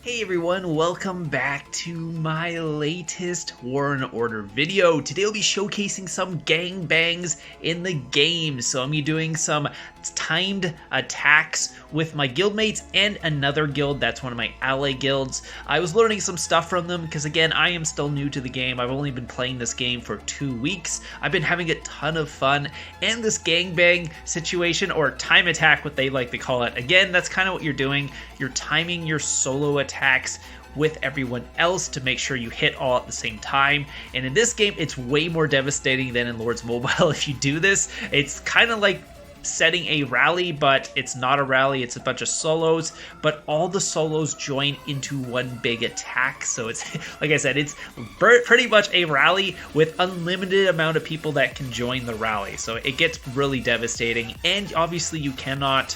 Hey everyone, welcome back to my latest War and Order video. Today I'll be showcasing some gangbangs in the game. So I'm going to be doing some timed attacks with my guildmates and another guild that's one of my ally guilds. I was learning some stuff from them because again, I am still new to the game. I've only been playing this game for 2 weeks. I've been having a ton of fun, and this gangbang situation, or time attack what they like to call it, again, that's kind of what you're doing. You're timing your solo attacks with everyone else to make sure you hit all at the same time. And in this game, it's way more devastating than in Lords Mobile. If you do this, it's kind of like setting a rally, but it's not a rally, it's a bunch of solos, but all the solos join into one big attack. So it's, like I said, it's pretty much a rally with unlimited amount of people that can join the rally. So it gets really devastating, and obviously you cannot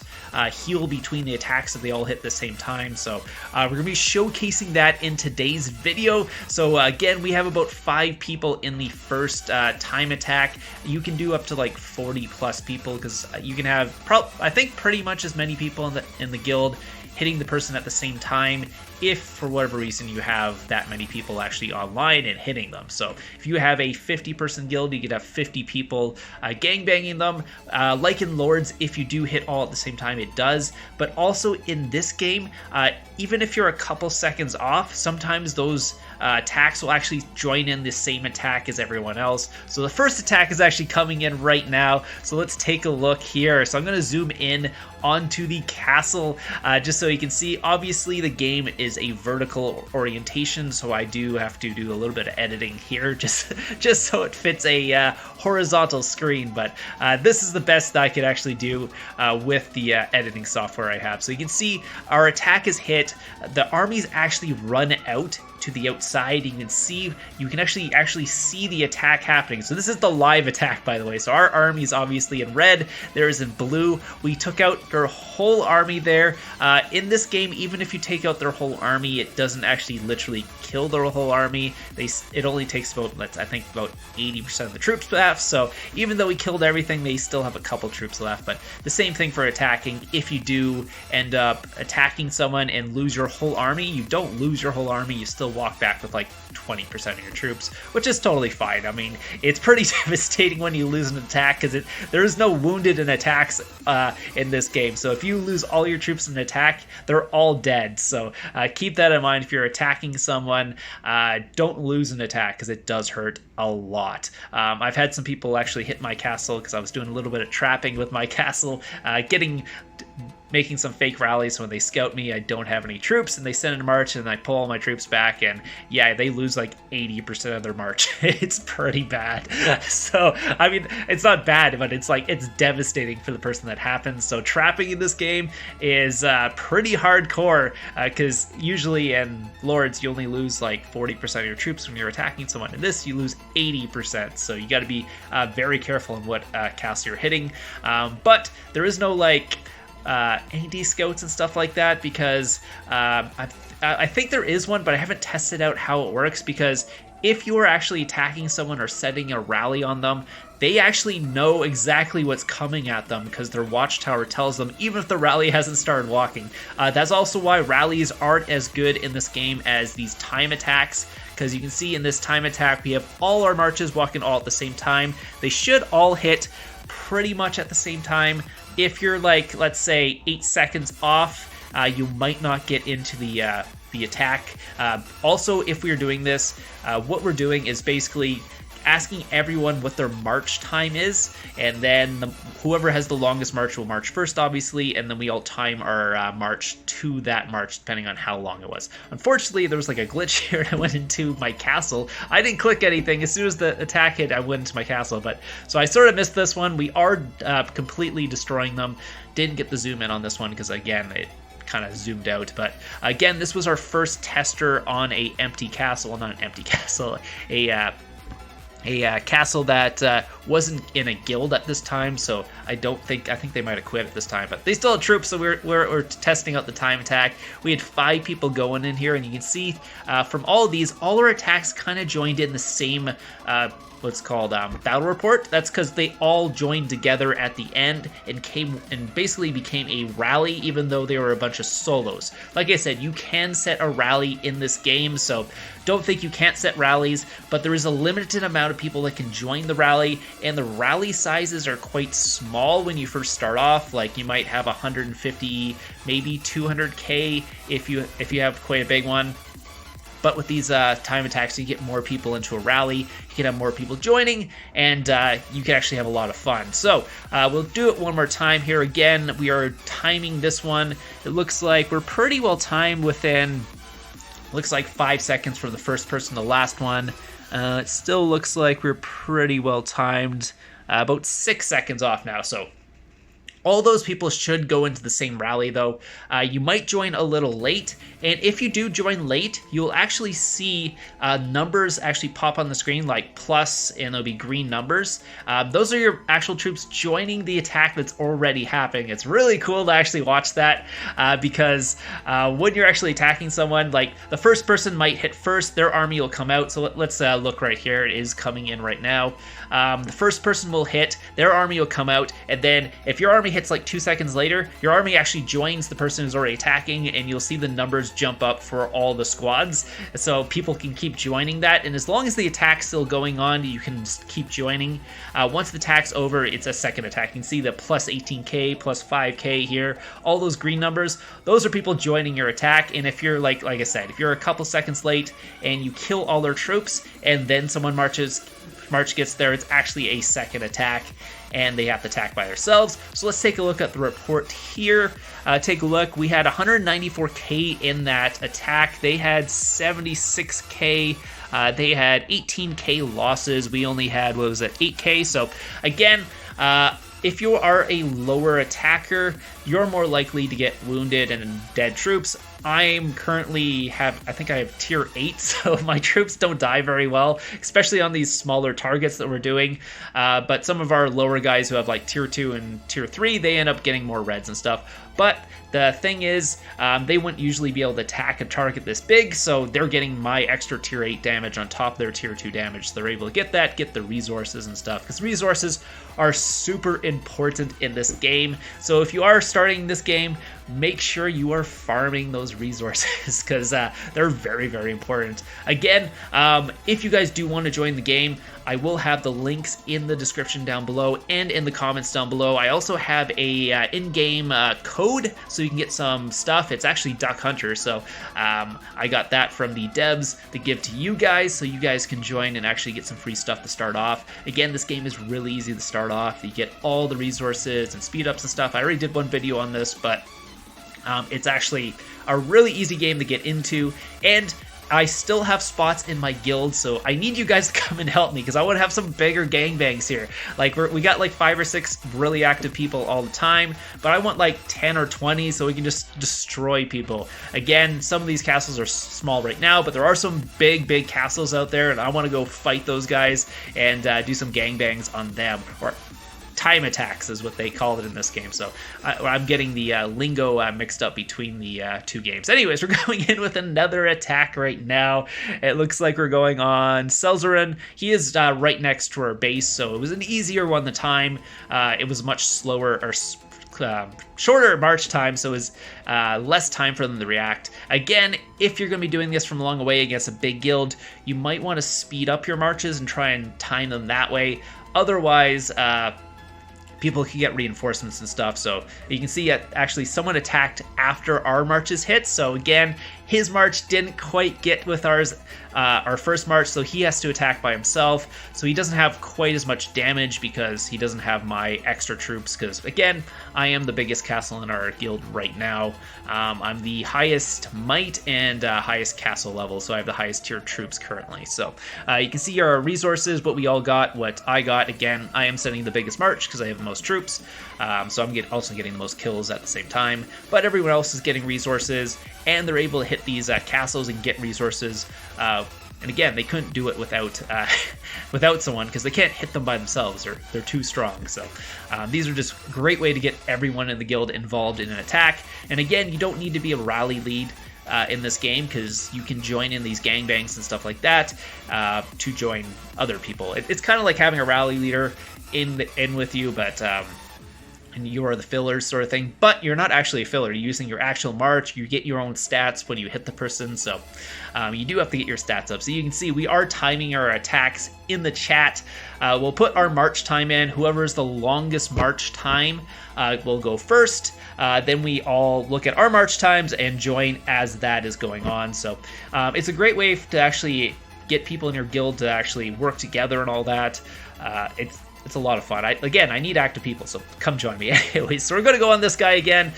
heal between the attacks if they all hit at the same time. So we're gonna be showcasing that in today's video. So again, we have about 5 people in the first time attack. You can do up to like 40 plus people, because you can have I think pretty much as many people in the guild hitting the person at the same time, if for whatever reason you have that many people actually online and hitting them. So if you have a 50-person guild, you could have 50 people gangbanging them. Like in Lords, if you do hit all at the same time, it does. But also in this game, even if you're a couple seconds off, sometimes those attacks will actually join in the same attack as everyone else. So the first attack is actually coming in right now. So let's take a look here. So I'm going to zoom in onto the castle just so you can see. Obviously the game is a vertical orientation, so I do have to do a little bit of editing here just so it fits a horizontal screen. But this is the best I could actually do with the editing software I have. So you can see our attack is hit. The armies actually run out to the outside. You can actually see the attack happening. So this is the live attack, by the way. So our army is obviously in red, theirs in blue. We took out their whole army there. In this game, even if you take out their whole army, it doesn't actually literally kill their whole army. It only takes about, I think, about 80% of the troops left. So even though we killed everything, they still have a couple troops left. But the same thing for attacking. If you do end up attacking someone and lose your whole army, you don't lose your whole army. You still walk back with like 20% of your troops, which is totally fine. I mean, it's pretty devastating when you lose an attack, because there is no wounded in attacks in this game. So if you lose all your troops in an attack, they're all dead. So keep that in mind if you're attacking someone. Don't lose an attack, because it does hurt a lot. I've had some people actually hit my castle because I was doing a little bit of trapping with my castle, making some fake rallies. So when they scout me, I don't have any troops, and they send in a march, and I pull all my troops back, and yeah, they lose like 80% of their march. It's pretty bad. So I mean, it's not bad, but it's devastating for the person that happens. So trapping in this game is pretty hardcore, because usually in Lords you only lose like 40% of your troops when you're attacking someone. In this, you lose 80%. So you got to be very careful in what castle you're hitting. But there is no like AD scouts and stuff like that, because I think there is one, but I haven't tested out how it works. Because if you are actually attacking someone or setting a rally on them, they actually know exactly what's coming at them, because their watchtower tells them, even if the rally hasn't started walking. That's also why rallies aren't as good in this game as these time attacks, because you can see in this time attack we have all our marches walking all at the same time. They should all hit pretty much at the same time. If you're like, let's say 8 seconds off, you might not get into the attack. Also, if we're doing this, what we're doing is basically asking everyone what their march time is, and then whoever has the longest march will march first, obviously, and then we all time our march to that march depending on how long it was. Unfortunately, there was like a glitch here, and I went into my castle. I didn't click anything. As soon as the attack hit, I went into my castle. But so I sort of missed this one. We are completely destroying them. Didn't get the zoom in on this one because, again, it kind of zoomed out. But again, this was our first tester on a empty castle. Well, not an empty castle, a castle that wasn't in a guild at this time, so I think they might have quit at this time, but they still had troops, so we're testing out the time attack. We had 5 people going in here, and you can see from all of these, all our attacks kind of joined in the same what's called battle report. That's because they all joined together at the end and basically became a rally, even though they were a bunch of solos. Like I said, you can set a rally in this game, so don't think you can't set rallies, but there is a limited amount of people that can join the rally, and the rally sizes are quite small when you first start off. Like you might have 150, maybe 200k if you have quite a big one. But with these time attacks, you get more people into a rally, you can have more people joining, and you can actually have a lot of fun. So we'll do it one more time here. Again, we are timing this one. It looks like we're pretty well timed within, looks like 5 seconds for the first person to the last one. It still looks like we're pretty well timed, about 6 seconds off now, so all those people should go into the same rally, though. You might join a little late, and if you do join late, you'll actually see numbers actually pop on the screen, like plus, and there'll be green numbers. Those are your actual troops joining the attack that's already happening. It's really cool to actually watch that, because when you're actually attacking someone, like the first person might hit first, their army will come out. So let's look right here. It is coming in right now. The first person will hit, their army will come out, and then if your army hits like 2 seconds later, your army actually joins the person who's already attacking, and you'll see the numbers jump up for all the squads. So people can keep joining that, and as long as the attack's still going on, you can just keep joining. Once the attack's over, it's a second attack. You can see the plus 18k, plus 5k here, all those green numbers. Those are people joining your attack, and if you're like I said, if you're a couple seconds late and you kill all their troops, and then someone march gets there, it's actually a second attack, and they have to attack by themselves. So let's take a look at the report here. Take a look. We had 194k in that attack. They had 76k. They had 18k losses. We only had, 8k. So again, if you are a lower attacker, you're more likely to get wounded and dead troops. I'm currently I think I have tier 8, so my troops don't die very well, especially on these smaller targets that we're doing. But some of our lower guys who have like tier 2 and tier 3, they end up getting more reds and stuff. But the thing is, they wouldn't usually be able to attack a target this big, so they're getting my extra tier 8 damage on top of their tier 2 damage. So they're able to get the resources and stuff, because resources are super important in this game. So if you are starting this game, make sure you are farming those resources, because they're very, very important. Again, if you guys do want to join the game, I will have the links in the description down below and in the comments down below. I also have a in-game code, so you can get some stuff. It's actually DuckHunter, so I got that from the devs to give to you guys, so you guys can join and actually get some free stuff to start off. Again, this game is really easy to start off. You get all the resources and speed ups and stuff. I already did one video on this, but it's actually a really easy game to get into, and I still have spots in my guild, so I need you guys to come and help me, because I want to have some bigger gangbangs here. Like we got like 5 or 6 really active people all the time, but I want like 10 or 20 so we can just destroy people. Again, some of these castles are small right now, but there are some big castles out there, and I want to go fight those guys and do some gangbangs on them, or time attacks is what they call it in this game. So I'm getting the lingo mixed up between the two games. Anyways, we're going in with another attack right now. It looks like we're going on Selzarin. He is right next to our base, so it was an easier one the time. It was much slower, or shorter march time, so it was less time for them to react. Again, if you're going to be doing this from a long way against a big guild, you might want to speed up your marches and try and time them that way. Otherwise, people can get reinforcements and stuff. So you can see actually someone attacked after our marches hit. So again, his march didn't quite get with ours, our first march, so he has to attack by himself. So he doesn't have quite as much damage because he doesn't have my extra troops, because again, I am the biggest castle in our guild right now. I'm the highest might and highest castle level, so I have the highest tier troops currently. So you can see our resources, what we all got, what I got. Again, I am sending the biggest march because I have the most troops, so I'm also getting the most kills at the same time, but everyone else is getting resources, and they're able to hit these castles and get resources And again, they couldn't do it without without someone, because they can't hit them by themselves, or they're too strong. So these are just a great way to get everyone in the guild involved in an attack. And again, you don't need to be a rally lead in this game, because you can join in these gangbangs and stuff like that to join other people. It's kind of like having a rally leader in with you, but and you are the fillers sort of thing, but you're not actually a filler. You're using your actual march. You get your own stats when you hit the person, so you do have to get your stats up. So you can see we are timing our attacks in the chat. We'll put our march time in. Whoever is the longest march time will go first. Then we all look at our march times and join as that is going on. So it's a great way to actually get people in your guild to actually work together and all that. It's a lot of fun. I need active people, so come join me. Anyways, so we're going to go on this guy again.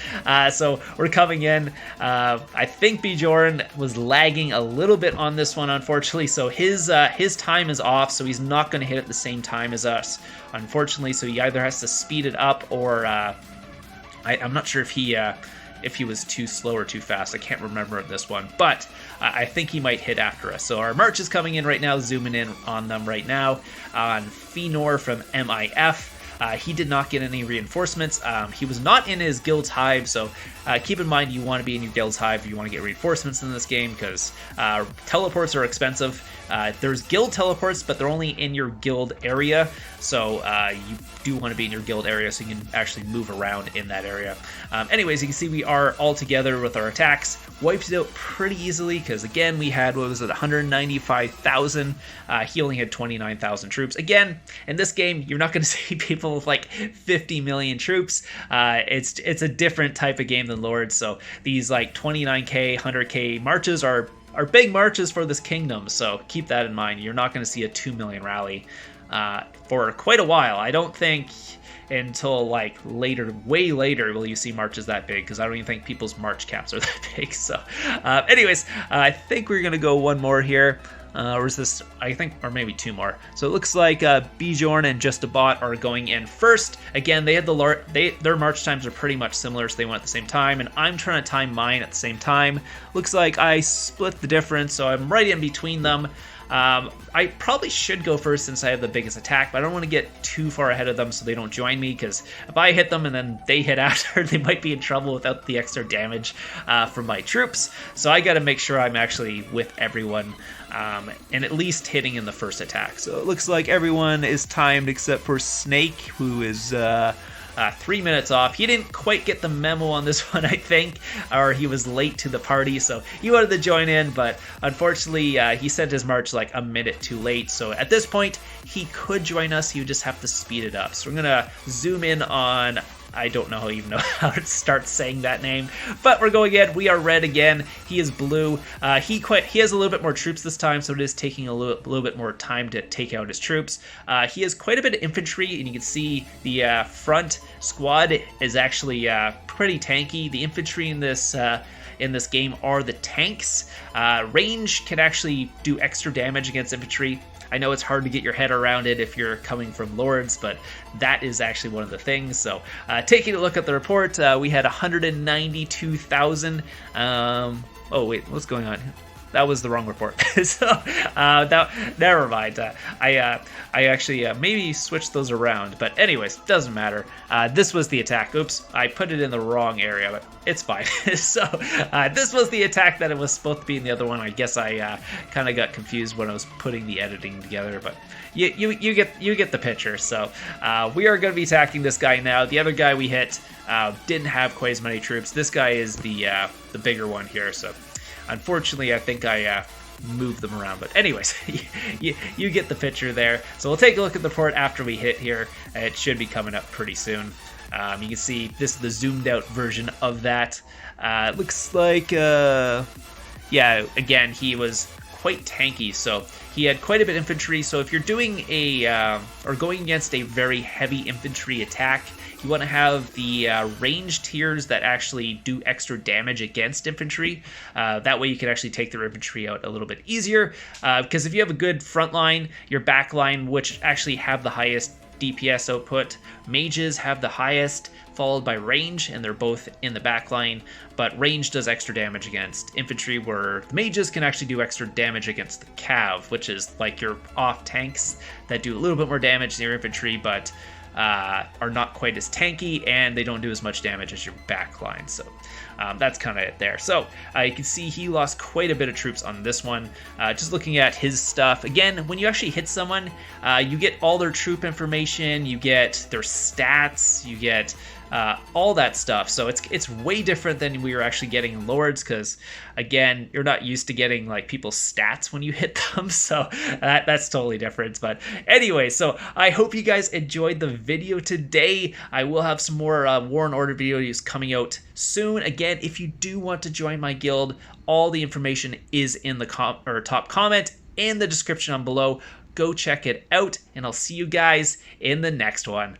So we're coming in. I think Bjorn was lagging a little bit on this one, unfortunately. So his time is off, so he's not going to hit at the same time as us, unfortunately. So he either has to speed it up, or I'm not sure if he was too slow or too fast. I can't remember this one, but I think he might hit after us. So our march is coming in right now, zooming in on them right now. On Fenor from MIF, he did not get any reinforcements. He was not in his guild's hive, so keep in mind you want to be in your guild's hive if you want to get reinforcements in this game, because teleports are expensive. There's guild teleports, but they're only in your guild area, so you do want to be in your guild area so you can actually move around in that area. Anyways, you can see we are all together with our attacks. Wiped it out pretty easily, because again, we had, what was it, 195,000. He only had 29,000 troops. Again, in this game, you're not going to see people with like 50 million troops. It's a different type of game than Lords, so these like 29k, 100k marches are big marches for this kingdom, so keep that in mind. You're not going to see a 2 million rally for quite a while. I don't think until like later, way later, will you see marches that big, because I don't even think people's march caps are that big. So anyways, I think we're going to go one more here. Or is this, I think, or maybe two more. So it looks like Bjorn and Just a Bot are going in first. Again, they had their march times are pretty much similar, so they went at the same time, and I'm trying to time mine at the same time. Looks like I split the difference, so I'm right in between them. I probably should go first since I have the biggest attack, but I don't want to get too far ahead of them so they don't join me, because if I hit them and then they hit after, they might be in trouble without the extra damage from my troops. So I got to make sure I'm actually with everyone and at least hitting in the first attack. So it looks like everyone is timed except for Snake, who is 3 minutes off. He didn't quite get the memo on this one, I think, or he was late to the party, so he wanted to join in, but unfortunately he sent his march like a minute too late. So at this point, he could join us. He would just have to speed it up. So we're gonna zoom in on, I don't even know how to start saying that name, but we're going in. We are red again. He is blue. He has a little bit more troops this time, so it is taking a little bit more time to take out his troops. He has quite a bit of infantry, and you can see the front squad is actually pretty tanky. The infantry in this game are the tanks. Range can actually do extra damage against infantry. I know it's hard to get your head around it if you're coming from Lords, but that is actually one of the things. So taking a look at the report, we had 192,000. Oh, wait, what's going on? That was the wrong report. So never mind. I actually maybe switched those around, but anyways, doesn't matter. This was the attack. Oops, I put it in the wrong area, but it's fine. So this was the attack that it was supposed to be in the other one. I guess I kind of got confused when I was putting the editing together, but you get the picture. So we are going to be attacking this guy now. The other guy we hit didn't have quite as many troops. This guy is the bigger one here. So unfortunately, I think I moved them around. But anyways, you get the picture there. So we'll take a look at the report after we hit here. It should be coming up pretty soon. You can see this is the zoomed out version of that. It looks like, yeah, again, he was quite tanky. So he had quite a bit of infantry. So if you're doing or going against a very heavy infantry attack, you want to have the range tiers that actually do extra damage against infantry. That way you can actually take their infantry out a little bit easier. Because if you have a good front line, your back line, which actually have the highest DPS output. Mages have the highest, followed by range, and they're both in the backline, but range does extra damage against infantry, where the mages can actually do extra damage against the cav, which is like your off tanks that do a little bit more damage than your infantry, but are not quite as tanky, and they don't do as much damage as your backline. So that's kind of it there. So you can see he lost quite a bit of troops on this one. Just looking at his stuff, again, when you actually hit someone, you get all their troop information, you get their stats, you get all that stuff. So it's way different than we were actually getting in Lords, because again, you're not used to getting like people's stats when you hit them, so that's totally different. But anyway, so I hope you guys enjoyed the video today. I will have some more War and Order videos coming out soon. Again, if you do want to join my guild, all the information is in the top comment and the description on below. Go check it out, and I'll see you guys in the next one.